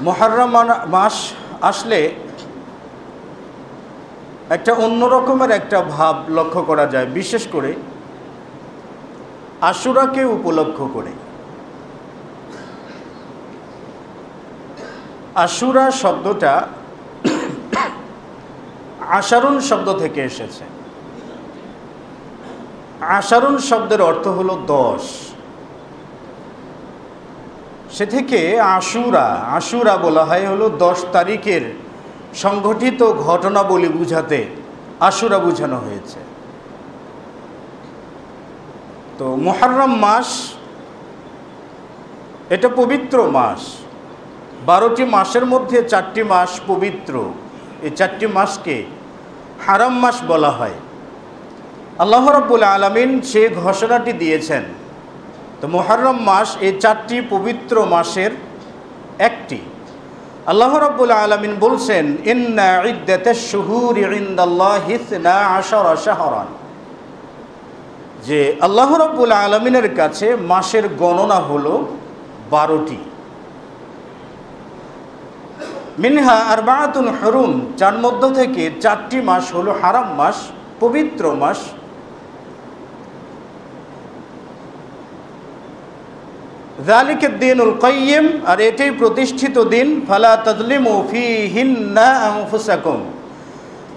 মুহররম মাস আসলে একটা অন্য রকমের একটা ভাব লক্ষ্য করা যায়, বিশেষ করে আশুরাকে উপলক্ষ করে। আশুরা শব্দটা আশারুন শব্দ থেকে এসেছে। আশারুন শব্দের অর্থ হলো 10। সে থেকে আশুরা বলা হয় হলো 10 তারিখের সংঘটিত ঘটনাবলী বুঝাতে আশুরা বোঝানো হয়েছে। তো মুহররম মাস এটা পবিত্র মাস। 12টি মাসের মধ্যে 4টি মাস পবিত্র। এই 4টি মাসকে হারাম মাস বলা হয়। আল্লাহ রাব্বুল আলামিন সে ঘোষণাটি দিয়েছেন। তো মুহররম মাস এই 4টি পবিত্র মাসের একটি। আল্লাহ রাব্বুল আলামিন বলছেন, ইন্না ইদ্দাতাশ শুহুরি ইনদাল্লাহি 12 শাহরান, যে আল্লাহ রাব্বুল আলামিনের কাছে মাসের গণনা হলো 12টি। মিনহা আরবাআতুন হুরুম, যার মধ্য থেকে 4টি মাস হলো হারাম মাস, পবিত্র মাস। যালিকা দ্বীনুল কাইয়্যিম, আর এটাই প্রতিষ্ঠিত দিন। ফালা তাযলিমু ফীহিন্না আনফুসাকুম,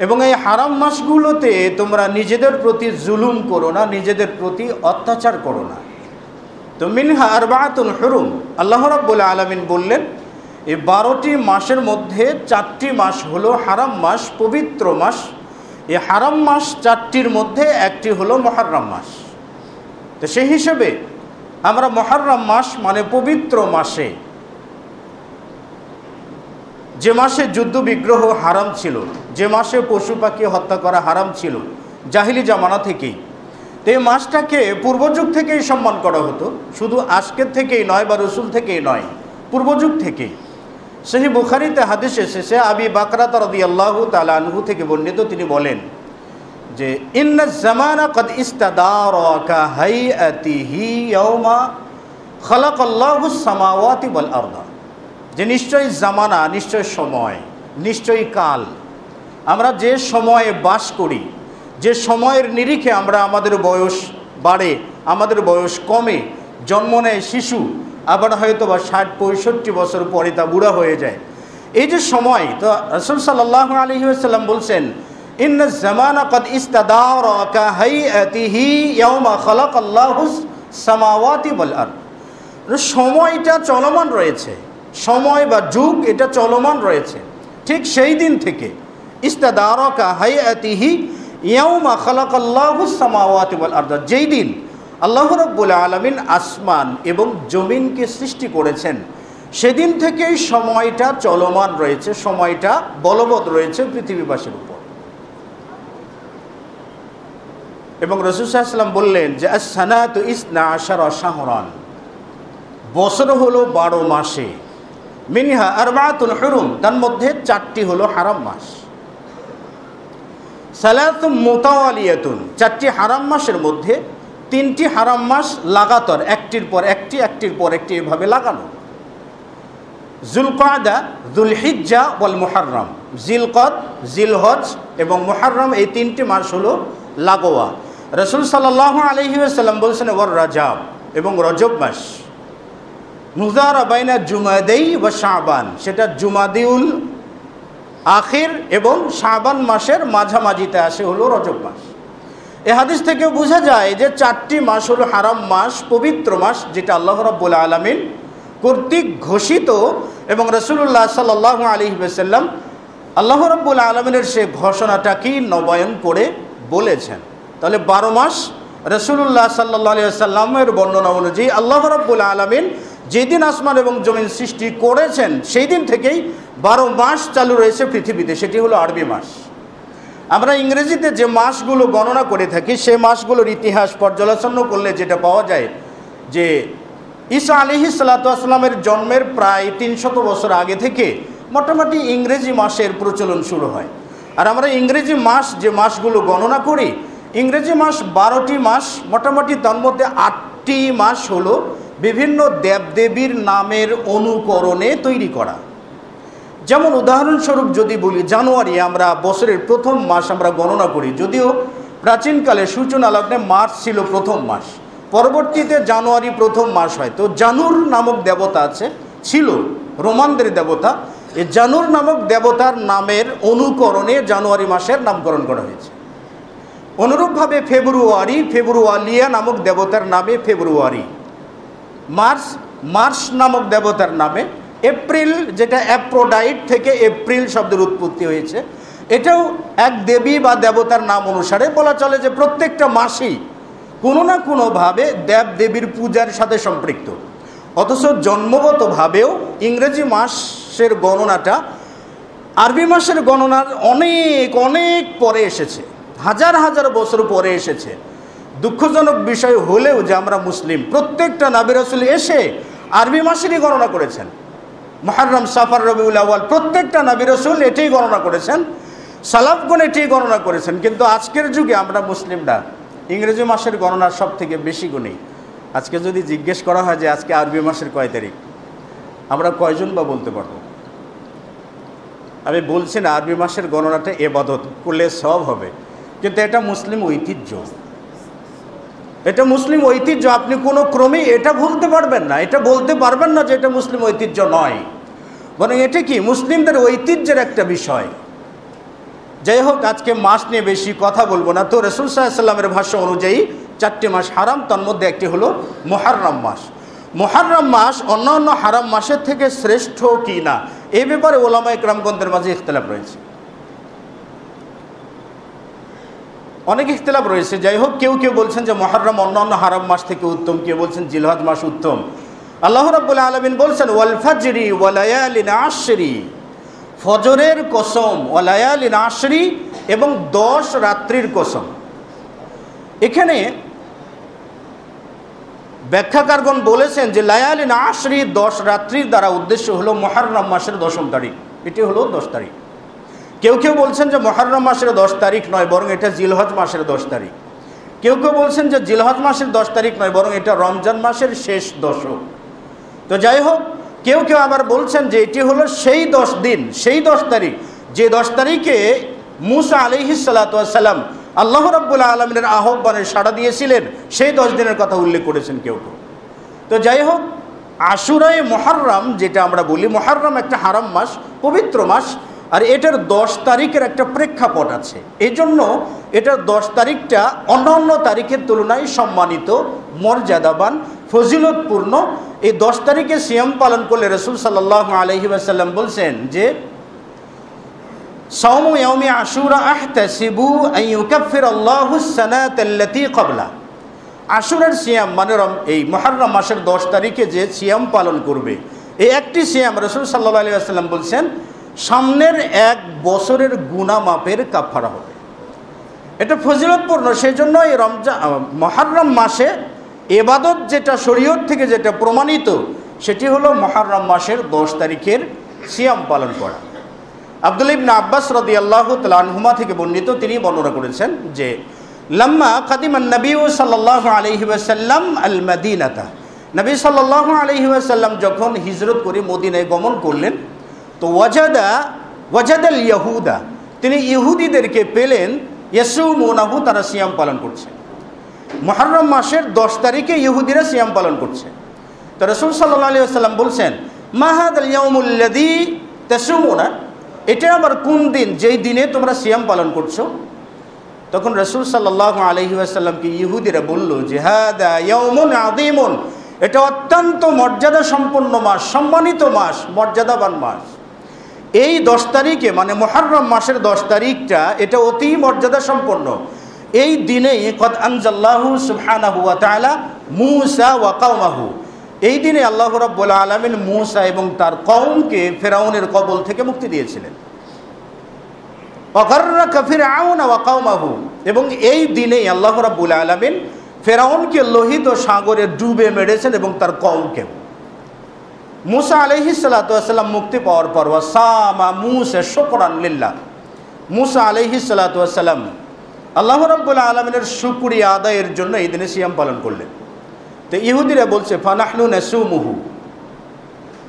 এবং এই হারাম মাসগুলোতে তোমরা নিজেদের প্রতি জুলুম করো না, নিজেদের প্রতি অত্যাচার করো না। তো মিনহা আরবাআতুন হুরুম, আল্লাহ রাব্বুল আলামিন বললেন এই 12টি মাসের মধ্যে 4টি মাস হলো হারাম মাস, পবিত্র মাস। এই হারাম মাস 4টির মধ্যে একটি হলো মুহররম মাস। তো সেই হিসেবে আমরা মুহররম মাস মানে পবিত্র মাসে, যে মাসে যুদ্ধ বিগ্রহ হারাম ছিল, যে মাসে পশু পাখি হত্যা করা হারাম ছিল জাহিলি জামানা থেকেই, তো এই মাসটাকে পূর্বযুগ থেকেই সম্মান করা হতো। শুধু আজকের থেকেই নয় বা রসুল থেকেই নয়, পূর্বযুগ থেকেই। সহিহ বুখারীতে হাদিস এসেছে, আবি বাকরাত রাদিয়াল্লাহু তাআলা আনহু থেকে বর্ণিত, তিনি বলেন যে ইন্নাজ জামানা ক্বাদ ইস্তাদারা কা হাইআতিহি ইয়াওমা খালাকাল্লাহুস সামাওয়াতি ওয়াল আরদা, যে নিশ্চয়ই জামানা, নিশ্চয় সময়, নিশ্চয়ই কাল, আমরা যে সময়ে বাস করি, যে সময়ের নিরিখে আমরা আমাদের বয়স বাড়ে, আমাদের বয়স কমে, জন্ম নেয় শিশু, আবার হয়তো বা 60-65 বছর পরে তা বুড়া হয়ে যায়, এই যে সময়। তো রাসূল সাল্লাল্লাহু আলাইহি ওয়াসাল্লাম বলছেন, ইন্নাজ জামানা ক্বাদ ইস্তাদারা কা হাইআতিহি ইয়াওমা খালাকাল্লাহুস সামাওয়াতি ওয়াল আরদ, সময়টা চলমান রয়েছে, সময় বা যুগ এটা চলমান রয়েছে ঠিক সেই দিন থেকে। ইস্তাদারা কা হাইআতিহি ইয়াওমা খালাকাল্লাহুস সামাওয়াতি ওয়াল আরদ, যেই দিন আল্লাহ রাব্বুল আলামিন আসমান এবং জমিনকে সৃষ্টি করেছেন, সেদিন থেকেই সময়টা চলমান রয়েছে, সময়টা বলবৎ রয়েছে পৃথিবীবাসীর উপর। এবং রাসূল সাল্লাল্লাহু আলাইহি ওয়াসাল্লাম বললেন যে আস-সানাতু 12 শাহরান, বছর হলো 12 মাসে। মিনহা আরবাআতুন হুরুম, তার মধ্যে 4টি হলো হারাম মাস। সালাতুম মুতাওয়ালিয়াতুন, 4টি হারাম মাসের মধ্যে 3টি হারাম মাস লাগাতার, একটির পর একটি, একটির পর একটি, এভাবে লাগানো। যুলকাদা, যুলহিজ্জা ওয়াল মুহররম, জিলকদ, জিলহজ এবং মুহররম, এই 3টি মাস হলো লাগোয়া। রাসূল সাল্লাল্লাহু আলাইহি ওয়াসাল্লাম বলছেন ওয়ার রাজাব, এবং রজব মাস। মুজারা বাইনা জুমাদাই ওয়া শাবান, সেটা জুমাদিউল আখির এবং শাবান মাসের মাঝামাঝিতে আসে হলো রজব মাস। এই হাদিস থেকে বোঝা যায় যে 4টি মাস হলো হারাম মাস, পবিত্র মাস, যেটা আল্লাহ রাব্বুল আলামিন কর্তৃক ঘোষিত, এবং রাসূলুল্লাহ সাল্লাল্লাহু আলাইহি ওয়াসাল্লাম আল্লাহ রাব্বুল আলামিনের সে ঘোষণাটাকেই নবায়ন করে বলেছেন। তাহলে 12 মাস রাসূলুল্লাহ সাল্লাল্লাহু আলাইহি ওয়াসাল্লামের বর্ণনা অনুযায়ী আল্লাহ রাব্বুল আলামিন যেদিন আসমান এবং জমিন সৃষ্টি করেছেন সেই দিন থেকেই 12 মাস চালু রয়েছে পৃথিবীতে, সেটি হলো আরবি মাস। আমরা ইংরেজিতে যে মাসগুলো গণনা করে থাকি, সেই মাসগুলোর ইতিহাস পর্যালোচনা করলে যেটা পাওয়া যায় যে ঈসা আলাইহিস সালাতু ওয়াস সালামের জন্মের প্রায় 300 বছর আগে থেকে মোটামুটি ইংরেজি মাসের প্রচলন শুরু হয়। আর আমরা ইংরেজি মাস যে মাসগুলো গণনা করি, ইংরেজি মাস 12টি মাস, মোটামুটি তার মধ্যে 8টি মাস হলো বিভিন্ন দেবদেবীর নামের অনুকরণে তৈরি করা। যেমন উদাহরণস্বরূপ যদি বলি, জানুয়ারি আমরা বছরের প্রথম মাস আমরা গণনা করি, যদিও প্রাচীনকালে সূচনা লগ্নে মার্চ ছিল প্রথম মাস, পরবর্তীতে জানুয়ারি প্রথম মাস হয়। তো জানুর নামক দেবতা ছিল রোমানদের দেবতা। এই জানুর নামক দেবতার নামের অনুকরণে জানুয়ারি মাসের নামকরণ করা হয়েছে। অনুরূপভাবে ফেব্রুয়ালিয়া নামক দেবতার নামে ফেব্রুয়ারি, মার্চ নামক দেবতার নামে এপ্রিল, যেটা অ্যাপ্রোডাইট থেকে এপ্রিল শব্দের উৎপত্তি হয়েছে, এটাও এক দেবী বা দেবতার নাম অনুসারে বলা চলে যে প্রত্যেকটা মাসই কোনো না কোনোভাবে দেব দেবীর পূজার সাথে সম্পৃক্ত। অথচ জন্মগতভাবেও ইংরেজি মাসের গণনাটা আরবি মাসের গণনার অনেক অনেক পরে এসেছে, হাজার হাজার বছর পরে এসেছে। দুঃখজনক বিষয় হলেও যে আমরা মুসলিম, প্রত্যেকটা নবী রাসূল এসে আরবি মাসেরই গণনা করেছেন। মুহররম, সাফর, রবিউল আউয়াল, প্রত্যেকটা নবী রাসূল এটাই গণনা করেছেন, সালাফগণ এটাই গণনা করেছেন। কিন্তু আজকের যুগে আমরা মুসলিমরা ইংরেজি মাসের গণনার সব থেকে বেশি গুণী। আজকে যদি জিজ্ঞেস করা হয় যে আজকে আরবি মাসের কয় তারিখ, আমরা কয়জন বা বলতে পারবো? আমি বলছি না আরবি মাসের গণনাটা ইবাদত করলে সওয়াব হবে, কিন্তু এটা মুসলিম ঐতিহ্য, এটা মুসলিম ঐতিহ্য। আপনি কোনো ক্রমে এটা ভুলতে পারবেন না, এটা বলতে পারবেন না যে এটা মুসলিম ঐতিহ্য নয়, বরং এটা কি মুসলিমদের ঐতিহ্যের একটা বিষয়। যাই হোক, আজকে মাস নিয়ে বেশি কথা বলবো না। তো রাসূল সাল্লাল্লাহু আলাইহি ওয়াসাল্লামের ভাষ্য অনুযায়ী 4টি মাস হারাম, তার মধ্যে একটি হলো মুহররম মাস। মুহররম মাস অন্যান্য হারাম মাসের থেকে শ্রেষ্ঠ কি না, এই ব্যাপারে ওলামা ইকরামগণদের মাঝে ইখতিলাফ রয়েছে, অনেক ইখতিলাফ রয়েছে। যাই হোক, কেউ কেউ বলছেন যে মুহররম অন্যান্য হারাম মাস থেকে উত্তম, কেউ বলছেন জিলহজ মাস উত্তম। আল্লাহ রাব্বুল আলামিন বলছেন ওয়াল ফাজরি ওয়া লায়ালিন আশরি, ফজরের কসম, ওয়া লায়ালিন আশরি, এবং 10 রাত্রির কসম। এখানে ব্যাখ্যাকারগণ বলেছেন যে লায়ালিন আশরি, 10 রাত্রির দ্বারা উদ্দেশ্য হলো মুহররম মাসের 10ম তারিখ, এটি হলো 10 তারিখ। কেউ কেউ বলছেন যে মুহররম মাসের 10 তারিখ নয়, বরং এটা জিলহজ মাসের 10 তারিখ। কেউ কেউ বলছেন যে জিলহজ মাসের 10 তারিখ নয়, বরং এটা রমজান মাসের শেষ দশক। তো যাই হোক, কেউ কেউ আবার বলছেন যে এটি হলো সেই 10 দিন, সেই 10 তারিখ, যে 10 তারিখে মুসা আলাইহিস সালাতু ওয়াস সালাম আল্লাহ রাব্বুল আলামিনের আহ্বানে সাড়া দিয়েছিলেন, সেই 10 দিনের কথা উল্লেখ করেছেন কেউ কেউ। তো যাই হোক, আশুরায়ে মুহররম যেটা আমরা বলি, মুহররম একটা হারাম মাস, পবিত্র মাস, আর এটার 10 তারিখের একটা প্রেক্ষাপট আছে। এই জন্য এটার 10 তারিখটা অন্যান্য তারিখের তুলনায় সম্মানিত, মর্যাদাবান, ফজিলতপূর্ণ। এই 10 তারিখে সিয়াম পালন করলে রাসূল সাল্লাল্লাহু আলাইহি ওয়াসাল্লাম বলছেন যে সাওমু ইয়াউমি আশুরা আহতাসিবু আন ইউকাফিরাল্লাহু আস-সানাতাল্লাতী ক্বাবলা। আশুরার সিয়াম মানে এই মুহররম মাসের 10 তারিখে যে সিয়াম পালন করবে, এই একটি সিয়াম রাসূল সাল্লাল্লাহু আলাইহি ওয়াসাল্লাম বলছেন সামনের 1 বছরের গুনাহ মাপের কাফারা হবে। এটা ফজিলতপূর্ণ। সেই জন্য এই মুহররম মাসে ইবাদত যেটা শরীয়ত থেকে যেটা প্রমাণিত, সেটি হলো মুহররম মাসের 10 তারিখের সিয়াম পালন করা। আব্দুল্লাহ ইবনে আব্বাস রাদিয়াল্লাহু তাআলা আনহুমা থেকে বর্ণিত, তিনি বর্ণনা করেছেন যে লাম্মা কাদিমান নবী সাল্লাল্লাহু আলাইহি ওয়াসাল্লাম আল মদিনাতা, নবী সাল্লাল্লাহু আলাইহি ওয়াসাল্লাম যখন হিজরত করে মদিনায় গমন করলেন, তো ওয়াজাদাল ইয়াহুদা, তিনি ইহুদিদেরকে পেলেন ইয়াসুমুনাহু, তারা সিয়াম পালন করছে। মুহররম মাসের 10 তারিখে ইহুদিরা সিয়াম পালন করছে। তো রাসূল সাল্লাল্লাহু আলাইহি ওয়াসাল্লাম বলছেন মা হাদাল ইয়াউমুল্লাযী তাসুমুনা, এটা আবার কোন দিন যেই দিনে তোমরা সিয়াম পালন করছো? তখন রাসূল সাল্লাল্লাহু আলাইহি ওয়াসাল্লামকে ইহুদিরা বলল যে হাদা ইয়াউমুন আযীমুন, এটা অত্যন্ত মর্যাদা সম্পন্ন মাস, সম্মানিত মাস, মর্যাদাবান মাস। এই 10 তারিখে মানে মুহররম মাসের 10 তারিখটা এটা অতি মর্যাদা সম্পন্ন। এই দিনেই কদ আনজাল্লাহু সুবহানাহু ওয়া তাআলা মূসা ওয়া কওমাহু, এই দিনে আল্লাহ রাব্বুল আলামিন মূসা এবং তার কওমকে ফিরআউনের কবল থেকে মুক্তি দিয়েছিলেন। ওয়াগাররাকা ফিরআউন ওয়া কওমাহু, এবং এই দিনেই আল্লাহ রাব্বুল আলামিন ফিরআউনকে লোহিত সাগরে ডুবে মেরেছেন এবং তার কওমকে। মূসা আলাইহিস সালাতু ওয়াস সালাম মুক্তি পাওয়ার পর ওয়াসামা মূসা শুকরান লিল্লাহ, মূসা আলাইহিস সালাতু ওয়াস সালাম আল্লাহ রাব্বুল আলামিনের শুকরিয়া আদায়ের জন্য এই দিনে সিয়াম পালন করলেন। তো ইহুদিরা বলছে ফানাহনু নাসুমুহু,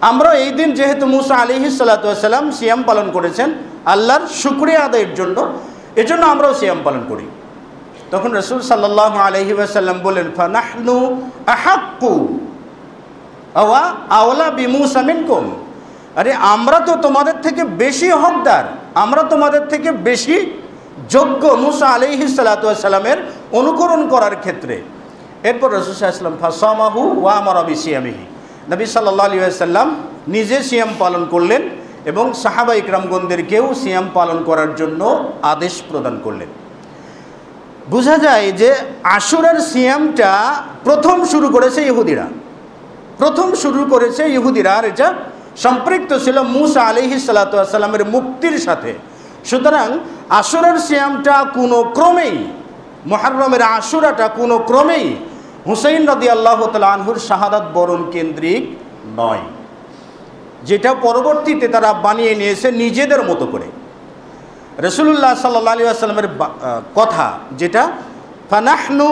আমরা এই দিন যেহেতু মুসা আলাইহিস সালাতু ওয়াস সালাম সিয়াম পালন করেছেন আল্লাহর শুকরিয়া আদায়ের জন্য, এজন্য আমরাও সিয়াম পালন করি। তখন রাসূল সাল্লাল্লাহু আলাইহি ওয়াসাল্লাম বলেন, ফানাহনু আহাক্কু ওয়া আওলা বিমুসা মিনকুম, আরে আমরা তো তোমাদের থেকে বেশি হকদার, আমরা তোমাদের থেকে বেশি যোগ্য মুসা আলাইহিস সালাতু ওয়াস সালামের অনুকরণ করার ক্ষেত্রে। এরপর রাসূল সাল্লাল্লাহু আলাইহি ওয়াসাল্লাম ফাসামাহু ওয়া আমারা বিসিয়ামিহি, নবী সাল্লাল্লাহু আলাইহি ওয়াসাল্লাম নিজে সিয়াম পালন করলেন এবং সাহাবা ইকরামগণদেরকেও সিয়াম পালন করার জন্য আদেশ প্রদান করলেন। বোঝা যায় যে আশুরার সিয়ামটা প্রথম শুরু করেছে ইহুদিরা, আর এটা সম্পৃক্ত ছিল মুসা আলাইহিস সালাতু ওয়াস সালামের মুক্তির সাথে। সুতরাং আশুরার সিয়ামটা কোনো ক্রমেই, মুহররমের আশুরাটা কোনো ক্রমেই হুসাইন রাদিয়াল্লাহু তাআলা আনহুর শাহাদাত বরণ কেন্দ্রিক নয়, যেটা পরবর্তীতে তারা বানিয়ে নিয়েছে নিজেদের মতো করে। রাসূলুল্লাহ সাল্লাল্লাহু আলাইহি ওয়াসাল্লামের কথা যেটা ফানাহনু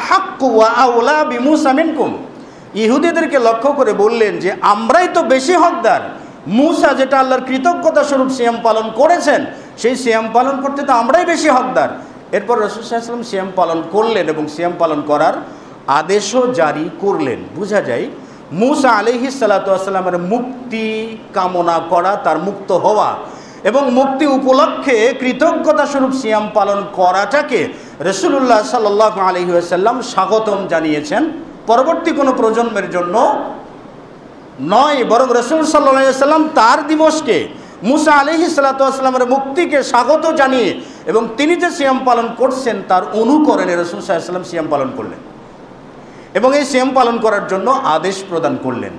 আহাক্কু ওয়া আওলা বিমুসা মিনকুম, ইহুদিদেরকে লক্ষ্য করে বললেন যে আমরাই তো বেশি হকদার, মুসা যেটা আল্লাহর কৃতজ্ঞতা স্বরূপ সিয়াম পালন করেছেন সেই সিয়াম পালন করতে তো আমরাই বেশি হকদার। এরপর রাসূল সাল্লাল্লাহু আলাইহি ওয়াসাল্লাম সিয়াম পালন করলেন এবং সিয়াম পালন করার আদেশও জারি করলেন। বোঝা যায় মুসা আলাইহিস সালাতু ওয়াস সালামের মুক্তি কামনা করা, তার মুক্ত হওয়া এবং মুক্তি উপলক্ষে কৃতজ্ঞতা স্বরূপ সিয়াম পালন করাটাকে রাসূলুল্লাহ সাল্লাল্লাহু আলাইহি ওয়াসাল্লাম স্বাগতম জানিয়েছেন। পরবর্তী কোনো প্রজন্মের জন্য নয়, বরং রাসূল সাল্লাল্লাহু আলাইহি ওয়াসাল্লাম তার দিবসকে, মুসা আলাইহিস সালাতু ওয়াস সালামের মুক্তিকে স্বাগত জানিয়ে এবং তিনি যে সিয়াম পালন করছেন তার অনুকরণে রাসূল সাল্লাল্লাহু আলাইহি ওয়াসাল্লাম সিয়াম পালন করলেন এবং এই সিয়াম পালন করার জন্য আদেশ প্রদান করলেন।